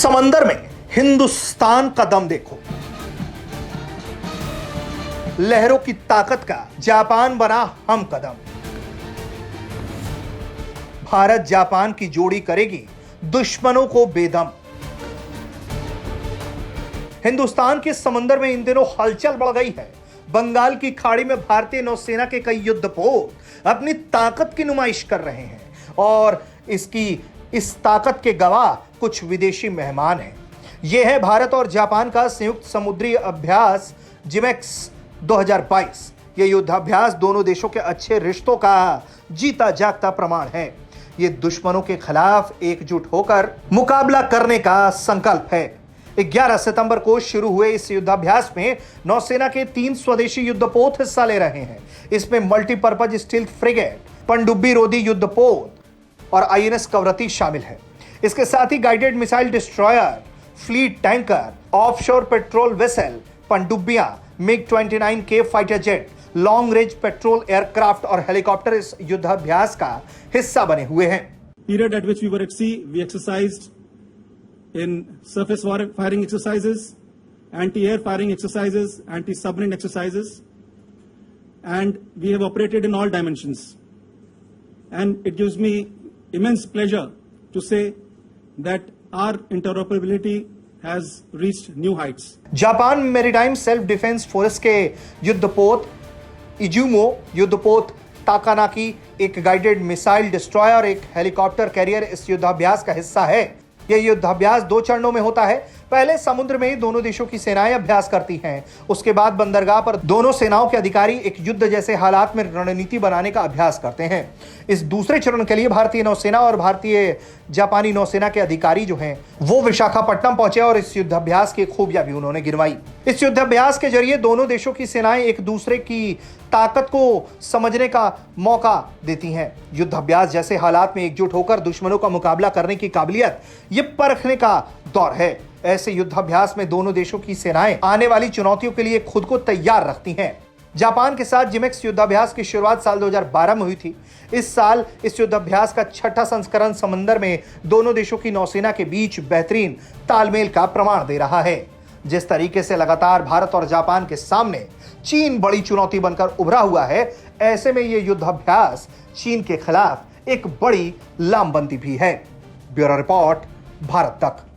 समंदर में हिंदुस्तान का दम देखो। लहरों की ताकत का जापान बना हम कदम। भारत जापान की जोड़ी करेगी दुश्मनों को बेदम। हिंदुस्तान के समंदर में इन दिनों हलचल बढ़ गई है। बंगाल की खाड़ी में भारतीय नौसेना के कई युद्धपोत अपनी ताकत की नुमाइश कर रहे हैं और इस ताकत के गवाह कुछ विदेशी मेहमान हैं। यह है भारत और जापान का संयुक्त समुद्री अभ्यास जिमेक्स 2022। यह युद्धाभ्यास दोनों देशों के अच्छे रिश्तों का जीता जागता प्रमाण है। ये दुश्मनों के खिलाफ एकजुट होकर मुकाबला करने का संकल्प है। 11 सितंबर को शुरू हुए इस युद्धाभ्यास में नौसेना के 3 स्वदेशी युद्धपोत हिस्सा ले रहे हैं। इसमें मल्टीपर्पज स्टील्थ फ्रिगेट, पनडुब्बी रोधी युद्धपोत और आईएनएस कवरत्ती शामिल है। इसके साथ ही guided missile destroyer, fleet tanker, offshore patrol vessel, पनडुब्बियां, MiG-29K fighter jet, long range patrol aircraft और हेलीकॉप्टर इस युद्धाभ्यास का हिस्सा बने हुए हैं। Period at which we were at sea, we exercised in surface firing exercises, anti-air firing exercises, anti-submarine exercises, and we have operated in all dimensions. And it gives me immense pleasure to say that our interoperability has reached new heights. Japan maritime self defence force के युद्धपोत Izumo, युद्धपोत ताकानाकी, एक guided missile destroyer, एक helicopter career इस युद्धाभ्यास का हिस्सा है। यह युद्धाभ्यास 2 चरणों में होता है। पहले समुद्र में ही दोनों देशों की सेनाएं अभ्यास करती हैं। उसके बाद बंदरगाह पर दोनों सेनाओं के अधिकारी एक युद्ध जैसे हालात में रणनीति बनाने का अभ्यास करते हैं। इस दूसरे चरण के लिए भारतीय नौसेना और भारतीय जापानी नौसेना के अधिकारी जो हैं वो विशाखापट्टनम पहुंचे और इस युद्धाभ्यास की खूबियां भी उन्होंने गिनवाई। इस युद्धाभ्यास के जरिए दोनों देशों की सेनाएं एक दूसरे की ताकत को समझने का मौका देती हैं। युद्धाभ्यास जैसे हालात में एकजुट होकर दुश्मनों का मुकाबला करने की काबिलियत ये परखने का दौर है। ऐसे युद्धाभ्यास में दोनों देशों की सेनाएं आने वाली चुनौतियों के लिए खुद को तैयार रखती हैं। जापान के साथ जिमेक्स युद्धाभ्यास की शुरुआत साल 2012 में हुई थी। इस साल इस युद्धाभ्यास का 6ठा संस्करण समंदर में दोनों देशों की नौसेना के बीच बेहतरीन तालमेल का प्रमाण दे रहा है। जिस तरीके से लगातार भारत और जापान के सामने चीन बड़ी चुनौती बनकर उभरा हुआ है, ऐसे में यह युद्धाभ्यास चीन के खिलाफ एक बड़ी लामबंदी भी है। ब्यूरो रिपोर्ट, भारत तक।